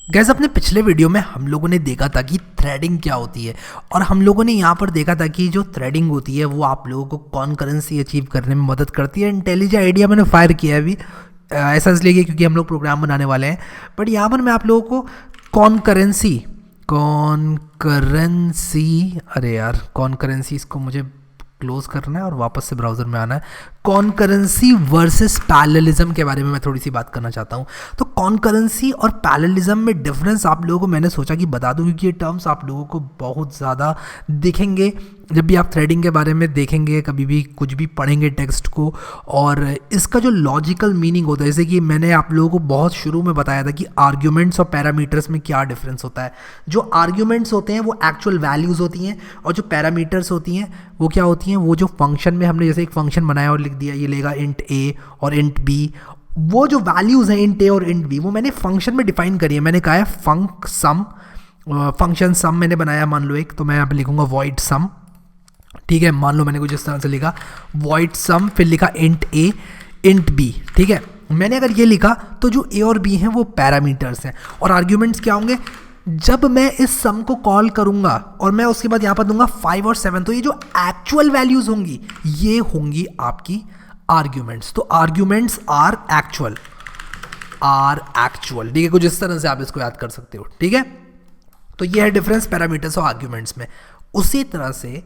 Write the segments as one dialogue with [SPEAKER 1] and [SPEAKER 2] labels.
[SPEAKER 1] Gas अपने पिछले video में हम लोगों ने देखा था कि थ्रेडिंग क्या होती है और हम लोगों ने यहाँ पर देखा था कि जो थ्रेडिंग होती है वो आप लोगों को कॉन्करेंसी अचीव करने में मदद करती है। इंटेलिजेंट आइडिया मैंने फायर किया है अभी, ऐसा इसलिए किया क्योंकि हम लोग प्रोग्राम बनाने वाले हैं। बट यहाँ पर मैं आप लोगों को कॉन्करेंसी अरे यार कॉन्करेंसी, इसको मुझे क्लोज करना है और वापस से ब्राउज़र में आना है। कॉन्करेंसी वर्सेस पैरेललिज्म के बारे में मैं थोड़ी सी बात करना चाहता हूँ। तो कॉन्करेंसी और पैरेललिज्म में डिफरेंस आप लोगों को मैंने सोचा कि बता दूँ, क्योंकि ये टर्म्स आप लोगों को बहुत ज़्यादा दिखेंगे जब भी आप थ्रेडिंग के बारे में देखेंगे, कभी भी कुछ भी पढ़ेंगे टेक्स्ट को। और इसका जो लॉजिकल मीनिंग होता है, जैसे कि मैंने आप लोगों को बहुत शुरू में बताया था कि आर्ग्यूमेंट्स और पैरामीटर्स में क्या डिफरेंस होता है। जो आर्ग्यूमेंट्स होते हैं वो एक्चुअल वैल्यूज़ होती हैं और जो पैरामीटर्स होती हैं वो क्या होती हैं, वो जो फंक्शन में हमने जैसे एक फंक्शन बनाया और लिख दिया ये लेगा इंट ए और इंट बी, वो जो वैल्यूज़ हैं इंट ए और इंट बी वो मैंने फंक्शन में डिफाइन करी है। मैंने कहा है फंक सम, फंक्शन सम मैंने बनाया मान लो एक, तो मैं यहाँ पे लिखूँगा वॉइड सम। ठीक है, मान लो मैंने कुछ इस तरह से लिखा वॉइड सम, फिर लिखा इंट ए इंट बी। ठीक है, मैंने अगर ये लिखा तो जो ए और बी हैं वो पैरामीटर्स हैं और आर्ग्यूमेंट्स क्या होंगे। जब मैं इस सम को कॉल करूंगा और मैं उसके बाद यहाँ पर दूंगा 5 और 7, तो ये जो एक्चुअल वैल्यूज होंगी ये होंगी आपकी आर्ग्यूमेंट्स। तो आर्ग्यूमेंट्स आर एक्चुअल, ठीक है, कुछ इस तरह से आप इसको याद कर सकते हो। ठीक है, तो ये है डिफरेंस पैरामीटर्स और आर्ग्यूमेंट्स में। उसी तरह से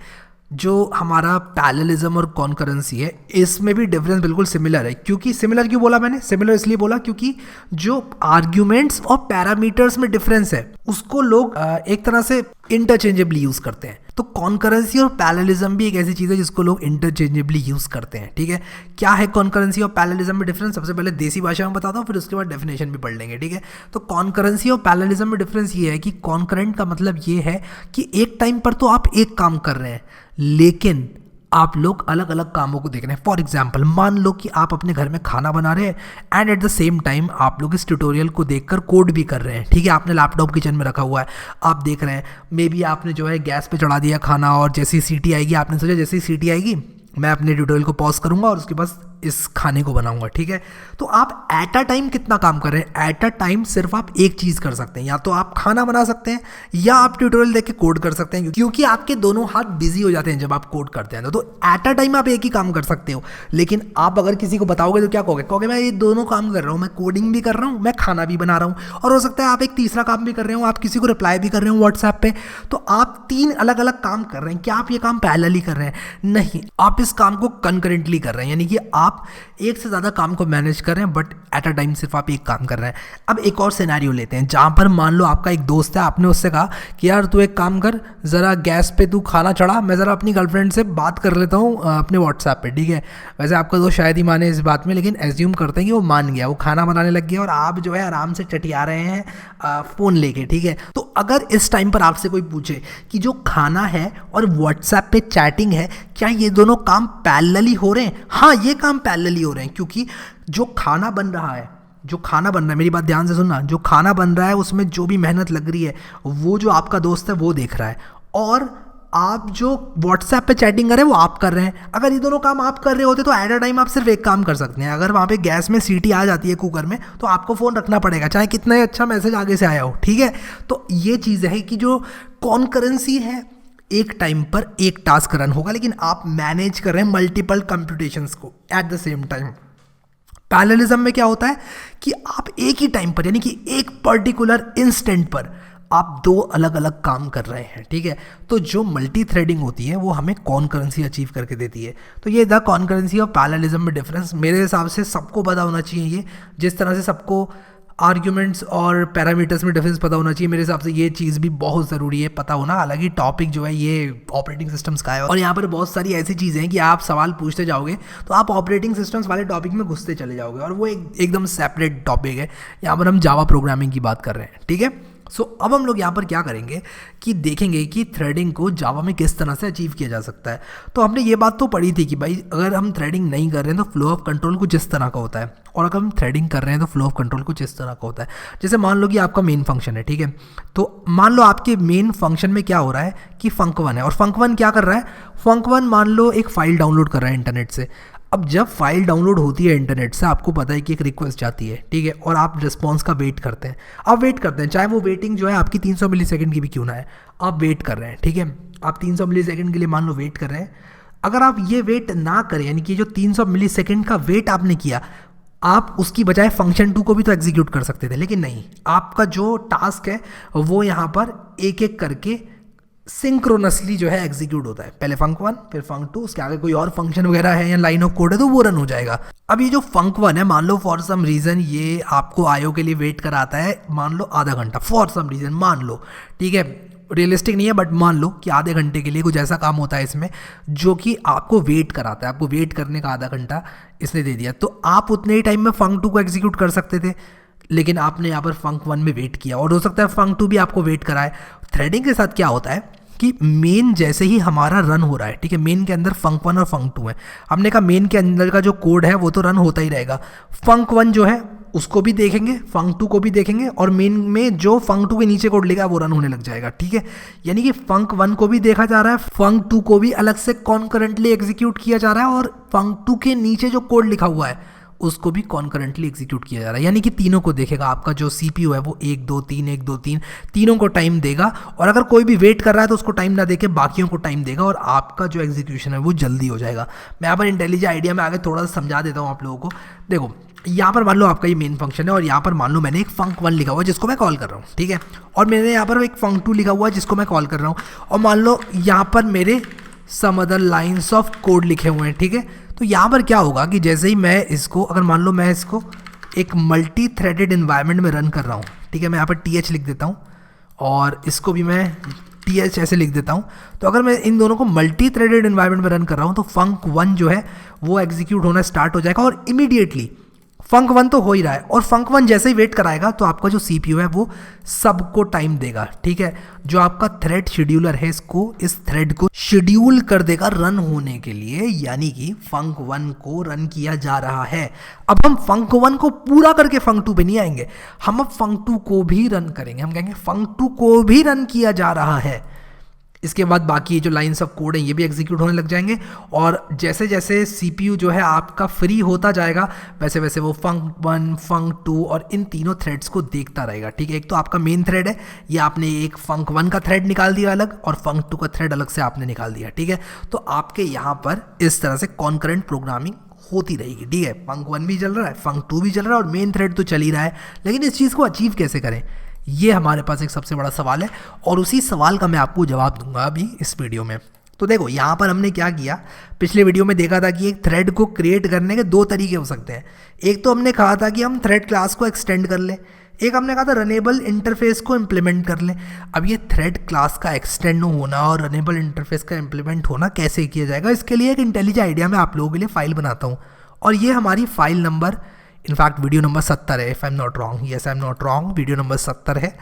[SPEAKER 1] जो हमारा पैरेललिज्म और कॉन्करेंसी है इसमें भी डिफरेंस बिल्कुल सिमिलर है। क्योंकि सिमिलर क्यों बोला मैंने, सिमिलर इसलिए बोला क्योंकि जो आर्ग्यूमेंट्स और पैरामीटर्स में डिफरेंस है उसको लोग एक तरह से इंटरचेंजेबली यूज करते हैं। तो कॉन्करेंसी और पैरेललिज्म भी एक ऐसी चीज़ है जिसको लोग इंटरचेंजेबली यूज करते हैं। ठीक है, क्या है कॉन्करेंसी और पैरेललिज्म में डिफरेंस, सबसे पहले देसी भाषा में बताता हूँ, फिर उसके बाद डेफिनेशन भी पढ़ लेंगे। ठीक है, तो कॉन्करेंसी और पैरेललिज्म में डिफरेंस ये है कि कॉन्करेंट का मतलब ये है कि एक टाइम पर तो आप एक काम कर रहे हैं लेकिन आप लोग अलग अलग कामों को देख रहे हैं। फॉर एग्जाम्पल मान लो कि आप अपने घर में खाना बना रहे हैं and at the same time आप लोग इस ट्यूटोरियल को देखकर कोड भी कर रहे हैं। ठीक है, आपने लैपटॉप किचन में रखा हुआ है, आप देख रहे हैं, मे बी आपने जो है गैस पे चढ़ा दिया खाना और जैसी सीटी आएगी आपने सोचा जैसी सीटी आएगी मैं अपने ट्यूटोरियल को पॉज करूंगा और उसके बाद इस खाने को बनाऊंगा। ठीक है, तो आप एट अ टाइम कितना काम कर रहे हैं, एट अ टाइम सिर्फ आप एक चीज़ कर सकते हैं, या तो आप खाना बना सकते हैं या आप ट्यूटोरियल देख के कोड कर सकते हैं, क्योंकि आपके दोनों हाथ बिजी हो जाते हैं जब आप कोड करते हैं। तो एट अ टाइम आप एक ही काम कर सकते हो। लेकिन आप अगर किसी को बताओगे तो क्या कहोगे मैं ये दोनों काम कर रहा हूँ, मैं कोडिंग भी कर रहा हूँ, मैं खाना भी बना रहा हूँ, और हो सकता है आप एक तीसरा काम भी कर रहे हो, आप किसी को रिप्लाई भी कर रहे हो व्हाट्सएप पे। तो आप 3 अलग अलग काम कर रहे हैं। क्या आप ये काम पैरेलली कर रहे हैं? नहीं, आप इस काम को कंकरेंटली कर रहे हैं, यानी कि आप एक से ज़्यादा काम को मैनेज कर रहे हैं बट एट अ टाइम सिर्फ आप एक काम कर रहे हैं। अब एक और सिनेरियो लेते हैं जहाँ पर मान लो आपका एक दोस्त है, आपने उससे कहा कि यार तू एक काम कर, ज़रा गैस पे तू खाना चढ़ा, मैं ज़रा अपनी गर्लफ्रेंड से बात कर लेता हूँ अपने व्हाट्सएप पे। ठीक है, वैसे आपका दोस्त शायद ही माने इस बात में, लेकिन एज्यूम करते हैं कि वो मान गया, वो खाना बनाने लग गया और आप जो है आराम से चटिया रहे हैं फ़ोन लेके। ठीक है, तो अगर इस टाइम पर आपसे कोई पूछे कि जो खाना है और व्हाट्सएप पे चैटिंग है, क्या ये दोनों काम पैरेलली हो रहे हैं? हाँ, ये काम पैरेलली हो रहे हैं, क्योंकि जो खाना बन रहा है, मेरी बात ध्यान से सुनना, जो खाना बन रहा है उसमें जो भी मेहनत लग रही है वो जो आपका दोस्त है वो देख रहा है, और आप जो व्हाट्सएप पे चैटिंग कर रहे हैं वो आप कर रहे हैं। अगर ये दोनों काम आप कर रहे होते तो एट अ टाइम आप सिर्फ एक काम कर सकते हैं। अगर वहाँ पे गैस में सीटी आ जाती है कुकर में तो आपको फ़ोन रखना पड़ेगा, चाहे कितना ही अच्छा मैसेज आगे से आया हो। ठीक है, तो ये चीज़ है कि जो कॉन्करेंसी है एक टाइम पर एक टास्क रन होगा, लेकिन आप मैनेज कर रहे हैं मल्टीपल कंप्यूटेशंस को at the same time. Parallelism में क्या होता है कि आप एक ही टाइम पर, यानी कि एक पर्टिकुलर इंस्टेंट पर आप 2 अलग अलग काम कर रहे हैं। ठीक है, तो जो मल्टी थ्रेडिंग होती है वो हमें कॉन्करेंसी अचीव करके देती है। तो ये था कॉन्करेंसी और पैरेललिज्म में डिफरेंस। मेरे हिसाब से सबको पता होना चाहिए ये, जिस तरह से सबको आर्ग्यूमेंट्स और पैरामीटर्स में डिफरेंस पता होना चाहिए, मेरे हिसाब से ये चीज़ भी बहुत ज़रूरी है पता होना। हालांकि टॉपिक जो है ये ऑपरेटिंग सिस्टम्स का है और यहाँ पर बहुत सारी ऐसी चीज़ें हैं कि आप सवाल पूछते जाओगे तो आप ऑपरेटिंग सिस्टम्स वाले टॉपिक में घुसते चले जाओगे, और वो एकदम सेपरेट टॉपिक है। यहाँ पर हम जावा प्रोग्रामिंग की बात कर रहे हैं। ठीक है, सो अब हम लोग यहाँ पर क्या करेंगे कि देखेंगे कि थ्रेडिंग को जावा में किस तरह से अचीव किया जा सकता है। तो हमने ये बात तो पढ़ी थी कि भाई अगर हम थ्रेडिंग नहीं कर रहे हैं तो फ्लो ऑफ कंट्रोल कुछ इस तरह का होता है, और अगर हम थ्रेडिंग कर रहे हैं तो फ्लो ऑफ कंट्रोल कुछ इस तरह का होता है। जैसे मान लो कि आपका मेन फंक्शन है, ठीक है, तो मान लो आपके मेन फंक्शन में क्या हो रहा है कि फंक1 है, और फंक1 क्या कर रहा है, फंक1 मान लो एक फ़ाइल डाउनलोड कर रहा है इंटरनेट से। अब जब फाइल डाउनलोड होती है इंटरनेट से, आपको पता है कि एक रिक्वेस्ट जाती है, ठीक है, और आप रिस्पॉन्स का वेट करते हैं। आप वेट करते हैं, चाहे वो वेटिंग जो है आपकी 300 मिली सेकेंड की भी क्यों ना है, आप वेट कर रहे हैं, ठीक है। आप 300 मिली सेकेंड के लिए मान लो वेट कर रहे हैं। अगर आप ये वेट ना करें, यानी कि जो 300 मिली सेकेंड का वेट आपने किया, आप उसकी बजाय फंक्शन 2 को भी तो एग्जीक्यूट कर सकते थे, लेकिन नहीं, आपका जो टास्क है वो यहाँ पर एक एक करके सिंक्रोनसली जो है एग्जीक्यूट होता है। पहले फंक 1, फिर फंक 2, उसके आगे कोई और फंक्शन वगैरह है या लाइन ऑफ कोड है तो वो रन हो जाएगा। अब ये जो फंक 1 है, मान लो फॉर सम रीज़न ये आपको आईओ के लिए वेट कराता है, मान लो आधा घंटा, फॉर सम रीज़न मान लो, ठीक है, रियलिस्टिक नहीं है बट मान लो कि आधे घंटे के लिए कुछ ऐसा काम होता है इसमें जो कि आपको वेट कराता है, आपको वेट करने का आधा घंटा इसने दे दिया, तो आप उतने ही टाइम में फंक 2 को एग्जीक्यूट कर सकते थे, लेकिन आपने यहाँ पर फंक 1 में वेट किया, और हो सकता है फंक 2 भी आपको वेट कराए। थ्रेडिंग के साथ क्या होता है कि मेन जैसे ही हमारा रन हो रहा है, ठीक है, मेन के अंदर फंक 1 और फंक 2 है, हमने कहा मेन के अंदर का जो कोड है वो तो रन होता ही रहेगा, फंक 1 जो है उसको भी देखेंगे, फंक 2 को भी देखेंगे, और मेन में जो फंक 2 के नीचे कोड लिखा है वो रन होने लग जाएगा, ठीक है। यानी कि फंक 1 को भी देखा जा रहा है, फंक 2 को भी अलग से कॉन्करेंटली एग्जीक्यूट किया जा रहा है, और फंक 2 के नीचे जो कोड लिखा हुआ है उसको भी कॉन्करेंटली एग्जीक्यूट किया जा रहा है। यानी कि तीनों को देखेगा, आपका जो सीपीयू है वो 1 2 3 1 2 3 तीनों को टाइम देगा, और अगर कोई भी वेट कर रहा है तो उसको टाइम ना देके बाकियों को टाइम देगा, और आपका जो एग्जीक्यूशन है वो जल्दी हो जाएगा। मैं यहाँ पर इंटेलिजेंट आइडिया में आगे थोड़ा सा समझा देता हूँ आप लोगों को। देखो यहाँ पर मान लो आपका ये मेन फंक्शन है, और यहाँ पर मान लो मैंने एक फंक 1 लिखा हुआ है जिसको मैं कॉल कर रहा हूँ, ठीक है, और मैंने यहाँ पर एक फंक 2 लिखा हुआ है जिसको मैं कॉल कर रहा हूँ, और मान लो यहाँ पर मेरे some other lines of code लिखे हुए हैं, ठीक है। तो यहाँ पर क्या होगा कि जैसे ही मैं इसको, अगर मान लो मैं इसको एक मल्टी थ्रेडेड इन्वायरमेंट में रन कर रहा हूँ, ठीक है, मैं यहाँ पर TH लिख देता हूँ और इसको भी मैं TH ऐसे लिख देता हूँ, तो अगर मैं इन दोनों को मल्टी थ्रेडेड इन्वायरमेंट में रन कर रहा हूँ तो फंक 1 जो है वो एग्जीक्यूट होना स्टार्ट हो जाएगा, और इमीडिएटली फंक 1 तो हो ही रहा है, और फंक 1 जैसे ही वेट कराएगा तो आपका जो CPU है वो सबको टाइम देगा, ठीक है। जो आपका थ्रेड शेड्यूलर है इस थ्रेड को शेड्यूल कर देगा रन होने के लिए, यानी कि फंक 1 को रन किया जा रहा है। अब हम फंक 1 को पूरा करके फंक 2 पे नहीं आएंगे, हम अब फंक 2 को भी रन करेंगे, हम कहेंगे फंक 2 को भी रन किया जा रहा है। इसके बाद बाकी जो लाइंस ऑफ कोड है ये भी एग्जीक्यूट होने लग जाएंगे, और जैसे जैसे CPU जो है आपका फ्री होता जाएगा वैसे वैसे वो फंक 1 फंक 2 और इन तीनों थ्रेड्स को देखता रहेगा, ठीक है। एक तो आपका मेन थ्रेड है, ये आपने एक फंक 1 का थ्रेड निकाल दिया अलग, और फंक 2 का थ्रेड अलग से आपने निकाल दिया, ठीक है। तो आपके यहाँ पर इस तरह से कॉन्करेंट प्रोग्रामिंग होती रहेगी, ठीक है। फंक 1 भी चल रहा है, फंक 2 भी चल रहा है, और मेन थ्रेड तो चल ही रहा है, लेकिन इस चीज़ को अचीव कैसे करें, ये हमारे पास एक सबसे बड़ा सवाल है, और उसी सवाल का मैं आपको जवाब दूंगा अभी इस वीडियो में। तो देखो यहाँ पर हमने क्या किया, पिछले वीडियो में देखा था कि एक थ्रेड को क्रिएट करने के 2 तरीके हो सकते हैं। एक तो हमने कहा था कि हम थ्रेड क्लास को एक्सटेंड कर लें, एक हमने कहा था रनेबल इंटरफेस को इम्प्लीमेंट कर लें। अब ये थ्रेड क्लास का एक्सटेंड होना और रनेबल इंटरफेस का इम्प्लीमेंट होना कैसे किया जाएगा, इसके लिए एक इंटेलिजेंट आइडिया में आप लोगों के लिए फाइल बनाता हूँ, और ये हमारी file number in fact video number 70 है, if I am not wrong, yes I am not wrong, video number 70 है।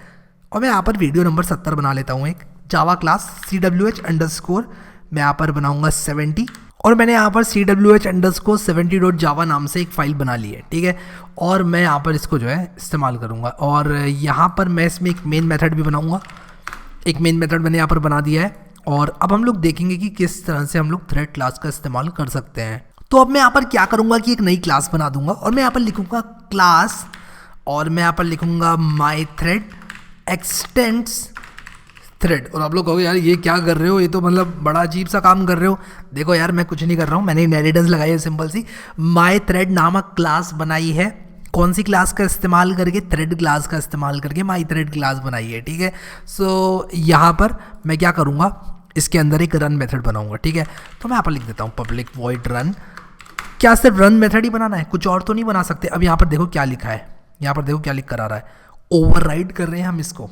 [SPEAKER 1] और मैं यहाँ पर वीडियो नंबर 70 बना लेता हूँ, एक जावा क्लास CWH_ मैं यहाँ पर बनाऊँगा 70, और मैंने यहाँ पर CWH_70.java नाम से एक फ़ाइल बना ली है, ठीक है। और मैं यहाँ पर इसको जो है इस्तेमाल करूँगा, और यहाँ पर मैं इसमें एक मेन मेथड भी बनाऊँगा, एक मेन मेथड मैंने यहाँ पर बना दिया है। और अब हम लोग देखेंगे कि किस तरह से हम लोग थ्रेड क्लास का इस्तेमाल कर सकते हैं। तो अब मैं यहाँ पर क्या करूँगा कि एक नई क्लास बना दूंगा, और मैं यहाँ पर लिखूँगा क्लास, और मैं यहाँ पर लिखूँगा माई थ्रेड एक्सटेंड्स थ्रेड। और आप लोग कहोगे यार ये क्या कर रहे हो, ये तो मतलब बड़ा अजीब सा काम कर रहे हो। देखो यार मैं कुछ नहीं कर रहा हूँ, मैंने इनहेरिटेंस लगाई है सिंपल सी, माई थ्रेड नामक क्लास बनाई है। कौन सी क्लास का इस्तेमाल करके, थ्रेड क्लास का इस्तेमाल करके माई थ्रेड क्लास बनाई है, ठीक है। सो यहाँ पर मैं क्या करूँगा, इसके अंदर एक रन मेथड बनाऊँगा, ठीक है। तो मैं यहाँ पर लिख देता हूँ पब्लिक वॉइड रन। क्या सिर्फ रन मेथड ही बनाना है, कुछ और तो नहीं बना सकते। अब यहाँ पर देखो क्या लिखा है, यहाँ पर देखो क्या लिख कर आ रहा है, ओवरराइड कर रहे हैं हम इसको।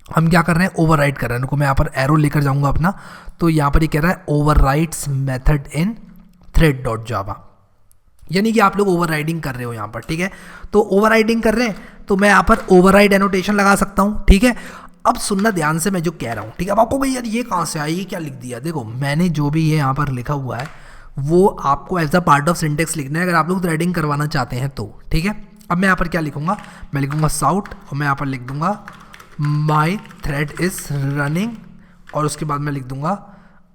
[SPEAKER 1] हम क्या कर रहे हैं, ओवरराइड कर रहे हैं। रुको मैं यहाँ पर एरो लेकर जाऊँगा अपना, तो यहाँ पर ये कह रहा है ओवरराइड्स मेथड इन thread.java, यानी कि आप लोग ओवरराइडिंग कर रहे हो यहाँ पर, ठीक है। तो ओवरराइडिंग कर रहे हैं तो मैं यहाँ पर ओवरराइड एनोटेशन लगा सकता हूँ, ठीक है। अब सुनना ध्यान से मैं जो कह रहा हूँ, ठीक है। अब आपको भाई यार ये कहाँ से आया, ये क्या लिख दिया, देखो मैंने जो भी ये यहाँ पर लिखा हुआ है वो आपको as a part of syntax लिखना है अगर आप लोग थ्रेडिंग करवाना चाहते हैं तो, ठीक है। अब मैं यहाँ पर क्या लिखूँगा, मैं लिखूँगा साउट, और मैं यहाँ पर लिख दूँगा माई थ्रेड इज़ रनिंग, और उसके बाद मैं लिख दूँगा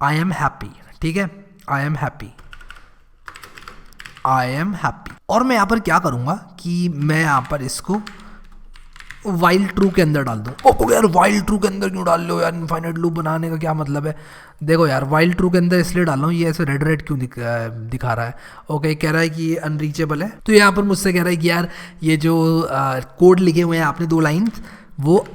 [SPEAKER 1] आई एम हैप्पी, ठीक है, I am happy. I am happy. और मैं यहाँ पर क्या करूँगा कि मैं यहाँ पर इसको वाइल ट्रू के अंदर डाल दूँ। ओके यार वाइल ट्रू के अंदर क्यों डाल लो यार, इनफाइनाइट लूप बनाने का क्या मतलब है। देखो यार वाइल ट्रू के अंदर इसलिए डाल रहा हूँ, ये ऐसे रेड रेड क्यों दिखा रहा है। ओके कह रहा है कि ये अनरीचेबल है, तो यहाँ पर मुझसे कह रहा है कि यार ये जो कोड लिखे हुए हैं आपने 2 लाइन्स, वो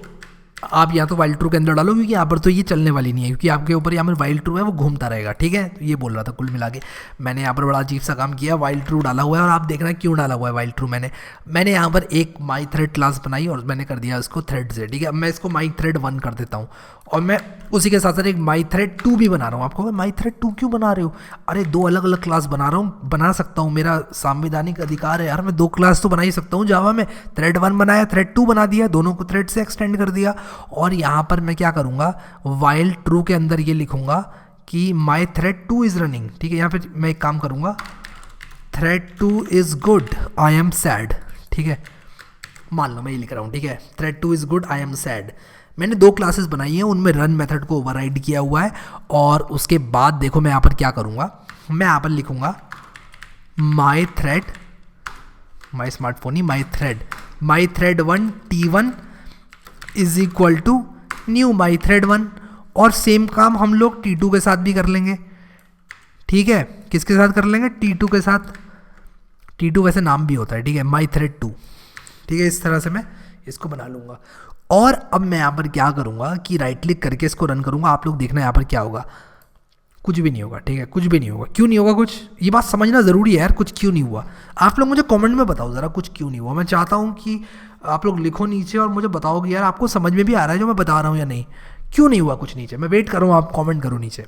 [SPEAKER 1] आप या तो वाइल ट्रू के अंदर डालो, क्योंकि यहाँ पर तो ये चलने वाली नहीं है, क्योंकि आपके ऊपर यहाँ पर वाइल ट्रू है वो घूमता रहेगा। ठीक है, तो ये बोल रहा था कुल मिला के। मैंने यहाँ पर बड़ा अजीब सा काम किया, वाइल ट्रू डाला हुआ है। और आप देख रहे हैं क्यों डाला हुआ है वाइल ट्रू। मैंने यहाँ पर एक माई थ्रेड क्लास बनाई और मैंने कर दिया उसको थ्रेड से। ठीक है, मैं इसको माई थ्रेड 1 कर देता हूँ, और मैं उसी के साथ साथ एक माई थ्रेड 2 भी बना रहा हूँ। आपको माई थ्रेड 2 क्यों बना रहे हो? अरे 2 अलग अलग क्लास बना रहा हूँ, बना सकता हूँ, मेरा संवैधानिक अधिकार है यार, मैं 2 क्लास तो बना ही सकता हूँ जावा में। थ्रेड 1 बनाया, थ्रेड 2 बना दिया, दोनों को थ्रेड से एक्सटेंड कर दिया। और यहाँ पर मैं क्या करूँगा, वाइल ट्रू के अंदर ये लिखूँगा कि माई थ्रेड 2 इज़ रनिंग। ठीक है, यहाँ पर मैं एक काम करूँगा, thread 2 is good I am sad. ठीक है, मान लो मैं ये लिख रहा हूँ। ठीक है, thread 2 is good I am sad. मैंने 2 क्लासेस बनाई हैं, उनमें रन मेथड को ओवरराइड किया हुआ है। और उसके बाद देखो मैं यहाँ पर क्या करूँगा, मैं यहाँ पर लिखूँगा माई थ्रेड, माई स्मार्टफोन ही my thread 1 T1 is equal to new my thread 1। और सेम काम हम लोग T2 के साथ भी कर लेंगे। ठीक है, किसके साथ कर लेंगे? T2 के साथ। T2 वैसे नाम भी होता है। ठीक है, माई थ्रेड 2। ठीक है, इस तरह से मैं इसको बना लूँगा। और अब मैं यहाँ पर क्या करूँगा कि राइट क्लिक करके इसको रन करूँगा। आप लोग देखना यहाँ पर क्या होगा, कुछ भी नहीं होगा। ठीक है, कुछ भी नहीं होगा। क्यों नहीं होगा कुछ, ये बात समझना ज़रूरी है यार, कुछ क्यों नहीं हुआ। आप लोग मुझे कमेंट में बताओ ज़रा कुछ क्यों नहीं हुआ। मैं चाहता हूँ कि आप लोग लिखो नीचे और मुझे बताओ कि यार आपको समझ में भी आ रहा है जो मैं बता रहा हूँ या नहीं, क्यों नहीं हुआ कुछ नीचे। मैं वेट कर रहा हूँ, आप कॉमेंट करो नीचे।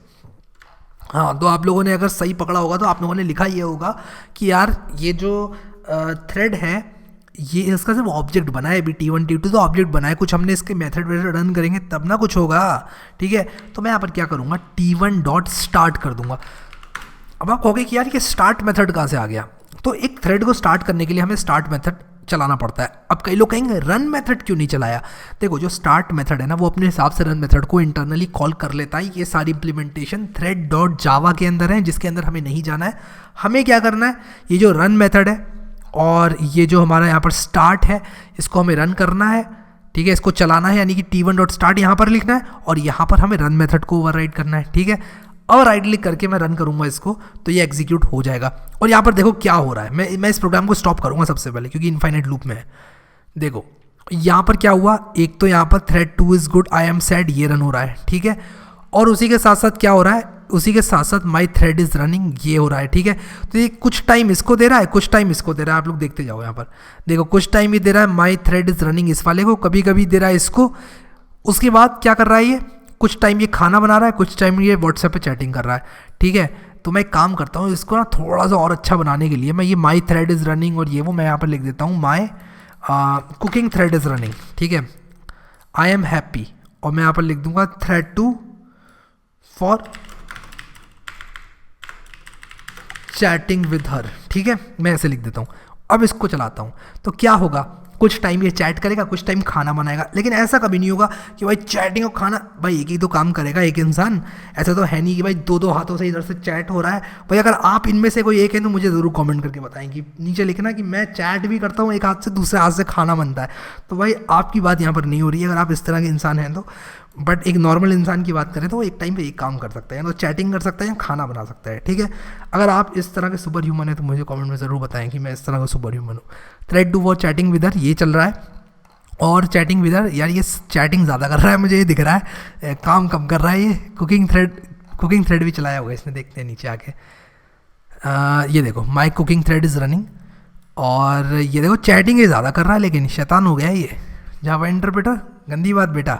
[SPEAKER 1] हाँ, तो आप लोगों ने अगर सही पकड़ा होगा तो आप लोगों ने लिखा ये होगा कि यार ये जो थ्रेड है ये इसका सिर्फ ऑब्जेक्ट बना है, अभी T1 T2 तो ऑब्जेक्ट बना है, कुछ हमने इसके मेथड रन करेंगे तब ना कुछ होगा। ठीक है, तो मैं यहाँ पर क्या करूँगा, T1 डॉट स्टार्ट कर दूंगा। अब आप कहोगे कि यार ये स्टार्ट मेथड कहाँ से आ गया, तो एक थ्रेड को स्टार्ट करने के लिए हमें स्टार्ट मेथड चलाना पड़ता है। अब कई लोग कहेंगे रन मेथड क्यों नहीं चलाया। देखो जो स्टार्ट मेथड है ना वो अपने हिसाब से रन मेथड को इंटरनली कॉल कर लेता है। ये सारी इंप्लीमेंटेशन थ्रेड डॉट जावा के अंदर है, जिसके अंदर हमें नहीं जाना है। हमें क्या करना है, ये जो रन मेथड है और ये जो हमारा यहाँ पर स्टार्ट है इसको हमें रन करना है। ठीक है, इसको चलाना है, यानी कि T1 डॉट स्टार्ट यहाँ पर लिखना है और यहाँ पर हमें रन मेथड को ओवरराइड करना है। ठीक है, और राइट क्लिक करके मैं रन करूँगा इसको, तो ये एग्जीक्यूट हो जाएगा। और यहाँ पर देखो क्या हो रहा है, मैं इस प्रोग्राम को स्टॉप करूँगा सबसे पहले, क्योंकि इनफाइनाइट लूप में है। देखो यहाँ पर क्या हुआ, एक तो यहाँ पर thread 2 is good I am sad ये रन हो रहा है। ठीक है, और उसी के साथ साथ क्या हो रहा है, उसी के साथ साथ माई थ्रेड इज़ रनिंग ये हो रहा है। ठीक है, तो ये कुछ टाइम इसको दे रहा है, कुछ टाइम इसको दे रहा है। आप लोग देखते जाओ यहाँ पर, देखो कुछ टाइम ये दे रहा है माई थ्रेड इज़ रनिंग इस वाले को, कभी कभी दे रहा है इसको। उसके बाद क्या कर रहा है, ये कुछ टाइम ये खाना बना रहा है, कुछ टाइम ये व्हाट्सएप पे चैटिंग कर रहा है। ठीक है, तो मैं एक काम करता हूँ, इसको ना थोड़ा सा और अच्छा बनाने के लिए मैं ये माई थ्रेड इज़ रनिंग और ये वो मैं यहाँ पर लिख देता हूँ माई कुकिंग थ्रेड इज़ रनिंग। ठीक है, आई एम हैप्पी, और मैं यहाँ पर लिख दूंगा thread 2 for chatting with her. ठीक है, मैं ऐसे लिख देता हूँ। अब इसको चलाता हूँ तो क्या होगा, कुछ टाइम ये चैट करेगा, कुछ टाइम खाना बनाएगा। लेकिन ऐसा कभी नहीं होगा कि भाई चैटिंग और खाना, भाई एक ही तो काम करेगा एक इंसान। ऐसा तो है नहीं कि भाई 2-2 हाथों से इधर से चैट हो रहा है। भाई अगर आप इनमें से कोई एक है तो मुझे ज़रूर कमेंट करके बताएं कि नीचे लिखना कि मैं चैट भी करता हूँ एक हाथ से, दूसरे हाथ से खाना बनता है। तो भाई आपकी बात यहाँ पर नहीं हो रही है अगर आप इस तरह के इंसान हैं तो। बट एक नॉर्मल इंसान की बात करें तो वो एक टाइम पे एक काम कर सकता है, तो चैटिंग कर सकता है या खाना बना सकता है। ठीक है, अगर आप इस तरह के सुपर ह्यूमन है तो मुझे कमेंट में ज़रूर बताएं कि मैं इस तरह का सुपर ह्यूमन हूँ। थ्रेड 2 फॉर चैटिंग विदर ये चल रहा है, और चैटिंग विदर यार ये चैटिंग ज़्यादा कर रहा है, मुझे ये दिख रहा है, काम कम कर रहा है। ये कुकिंग थ्रेड भी चलाया होगा इसने, देखते हैं नीचे आके। ये देखो माई कुकिंग थ्रेड इज़ रनिंग, और ये देखो चैटिंग ये ज़्यादा कर रहा है, लेकिन शैतान हो गया है ये जावा इंटरप्रेटर, गंदी बात बेटा।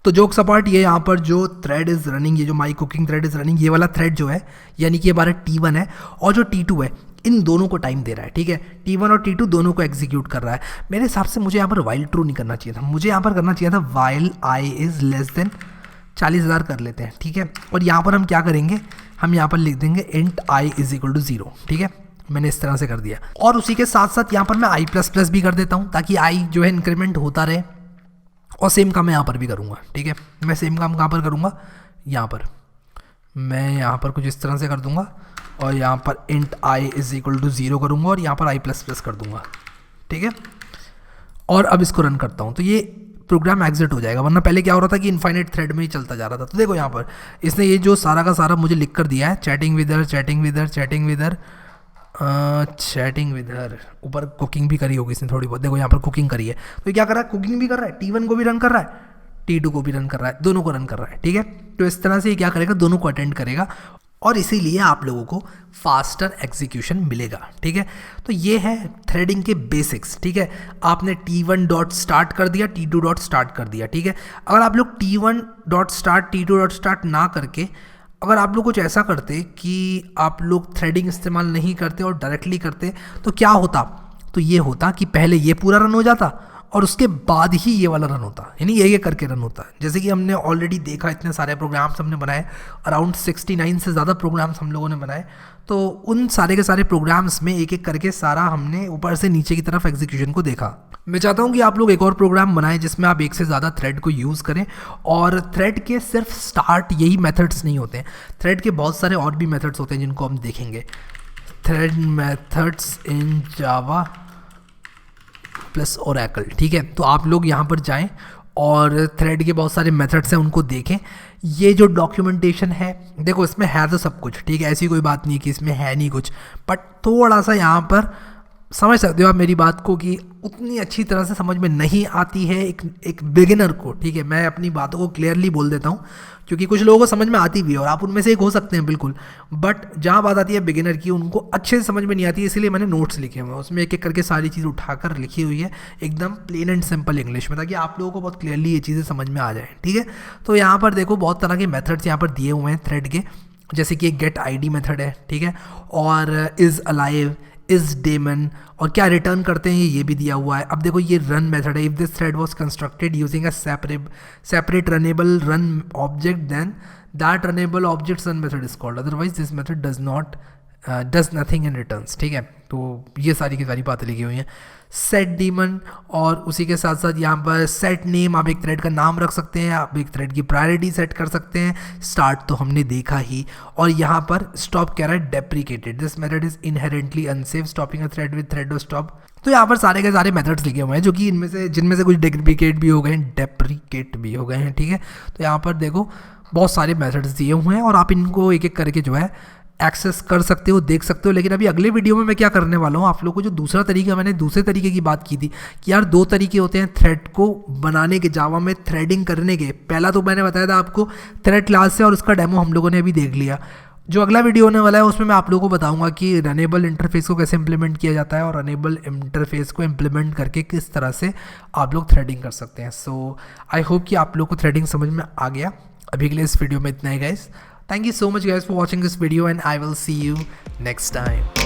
[SPEAKER 1] तो जोक्स अपार्ट, ये यहाँ पर जो थ्रेड इज़ रनिंग, ये जो माई कुकिंग थ्रेड इज़ रनिंग, ये वाला थ्रेड जो है यानी कि हमारा T1 है और जो T2 है, इन दोनों को टाइम दे रहा है। ठीक है, T1 और T2 दोनों को एग्जीक्यूट कर रहा है। मेरे हिसाब से मुझे यहाँ पर वाइल ट्रू नहीं करना चाहिए था, मुझे यहाँ पर करना चाहिए था while I is less than 40,000 कर लेते हैं। ठीक है, और यहाँ पर हम क्या करेंगे, हम यहाँ पर लिख देंगे int I is equal to 0। ठीक है, मैंने इस तरह से कर दिया, और उसी के साथ साथ यहाँ पर मैं i++ भी कर देता हूँ ताकि आई जो है इंक्रीमेंट होता रहे। और सेम काम मैं यहाँ पर भी करूँगा। ठीक है, मैं सेम काम कहाँ पर करूँगा, यहाँ पर मैं यहाँ पर कुछ इस तरह से कर दूँगा और यहाँ पर int I is equal to 0 करूँगा और यहाँ पर आई प्लस प्लस कर दूँगा, ठीक है। और अब इसको रन करता हूँ तो ये प्रोग्राम एग्जिट हो जाएगा, वरना पहले क्या हो रहा था कि इनफाइनाइट थ्रेड में ही चलता जा रहा था। तो देखो यहाँ पर इसने ये जो सारा का सारा मुझे लिख कर दिया है, चैटिंग विदर चैटिंग विदर चैटिंग विदर चैटिंग विदर, ऊपर कुकिंग भी करी होगी इसने थोड़ी बहुत, देखो यहाँ पर कुकिंग करी है। तो ये क्या कर रहा है, कुकिंग भी कर रहा है, T1 को भी रन कर रहा है, T2 को भी रन कर रहा है, दोनों को रन कर रहा है, ठीक है। तो इस तरह से ये क्या करेगा, दोनों को अटेंड करेगा और इसीलिए आप लोगों को फास्टर एग्जीक्यूशन मिलेगा, ठीक है। तो ये है थ्रेडिंग के बेसिक्स, ठीक है। आपने T1 डॉट स्टार्ट कर दिया, T2 डॉट स्टार्ट कर दिया, ठीक है। अगर आप लोग T1 dot start T2 dot start ना करके अगर आप लोग कुछ ऐसा करते कि आप लोग थ्रेडिंग इस्तेमाल नहीं करते और डायरेक्टली करते तो क्या होता, तो ये होता कि पहले ये पूरा रन हो जाता और उसके बाद ही ये वाला रन होता, यानी ये करके रन होता। जैसे कि हमने ऑलरेडी देखा, इतने सारे प्रोग्राम्स हमने बनाए, अराउंड 69 से ज़्यादा प्रोग्राम्स हम लोगों ने बनाए। तो उन सारे के सारे प्रोग्राम्स में एक एक करके सारा हमने ऊपर से नीचे की तरफ एग्जीक्यूशन को देखा। मैं चाहता हूँ कि आप लोग एक और प्रोग्राम बनाएं जिसमें आप एक से ज़्यादा थ्रेड को यूज़ करें। और थ्रेड के सिर्फ स्टार्ट यही मेथड्स नहीं होते हैं, थ्रेड के बहुत सारे और भी मेथड्स होते हैं जिनको हम देखेंगे। Thread methods in Java plus Oracle, ठीक है। तो आप लोग यहाँ पर जाएं और थ्रेड के बहुत सारे मेथड्स हैं उनको देखें। ये जो डॉक्यूमेंटेशन है, देखो इसमें है तो सब कुछ, ठीक है, ऐसी कोई बात नहीं कि इसमें है नहीं कुछ, बट थोड़ा सा यहाँ पर समझ सकते हो आप मेरी बात को कि उतनी अच्छी तरह से समझ में नहीं आती है एक बिगिनर को, ठीक है। मैं अपनी बातों को क्लियरली बोल देता हूँ क्योंकि कुछ लोगों को समझ में आती भी है और आप उनमें से एक हो सकते हैं बिल्कुल, बट जहाँ बात आती है बिगिनर की उनको अच्छे से समझ में नहीं आती है, इसीलिए मैंने नोट्स लिखे हुए हैं, उसमें एक एक करके सारी चीज़ उठाकर लिखी हुई है एकदम प्लेन एंड सिंपल इंग्लिश में, ताकि आप लोगों को बहुत क्लियरली ये चीज़ें समझ में आ जाए, ठीक है। तो यहाँ पर देखो बहुत तरह के मेथड्स यहाँ पर दिए हुए हैं थ्रेड के, जैसे कि एक गेट ID मेथड है, ठीक है, और इज़ अलाइव, इज डेमन, और क्या रिटर्न करते हैं ये भी दिया हुआ है। अब देखो ये रन मेथड है, if this thread was constructed using a separate runnable run object then that runnable object run method is called, otherwise this method does nothing and returns, ठीक है। तो ये सारी की सारी बातें लिखी हुई हैं। सेट डीमन, और उसी के साथ साथ यहाँ पर सेट नेम, आप एक थ्रेड का नाम रख सकते हैं, आप एक थ्रेड की प्रायोरिटी सेट कर सकते हैं। स्टार्ट तो हमने देखा ही, और यहाँ पर स्टॉप कह रहा है deprecated, this method is inherently unsafe, stopping a thread with thread stop. तो यहाँ पर सारे के सारे मेथड्स लिखे हुए हैं जो कि जिनमें से कुछ डेप्रिकेट भी हो गए हैं, डेप्रिकेट भी हो गए हैं, ठीक है। तो यहाँ पर देखो बहुत सारे मेथड्स दिए हुए हैं और आप इनको एक एक करके जो है एक्सेस कर सकते हो, देख सकते हो। लेकिन अभी अगले वीडियो में मैं क्या करने वाला हूँ, आप लोगों को जो दूसरा तरीका, मैंने दूसरे तरीके की बात की थी कि यार दो तरीके होते हैं थ्रेड को बनाने के, जावा में थ्रेडिंग करने के। पहला तो मैंने बताया था आपको थ्रेड क्लास से, और उसका डेमो हम लोगों ने अभी देख लिया। जो अगला वीडियो होने वाला है उसमें मैं आप लोगों को बताऊंगा कि रनेबल इंटरफेस को कैसे इंप्लीमेंट किया जाता है और रनेबल इंटरफेस को इंप्लीमेंट करके किस तरह से आप लोग थ्रेडिंग कर सकते हैं। सो आई होप कि आप लोग को थ्रेडिंग समझ में आ गया। अभी के लिए इस वीडियो में इतना ही guys. Thank you so much guys for watching this video and I will see you next time.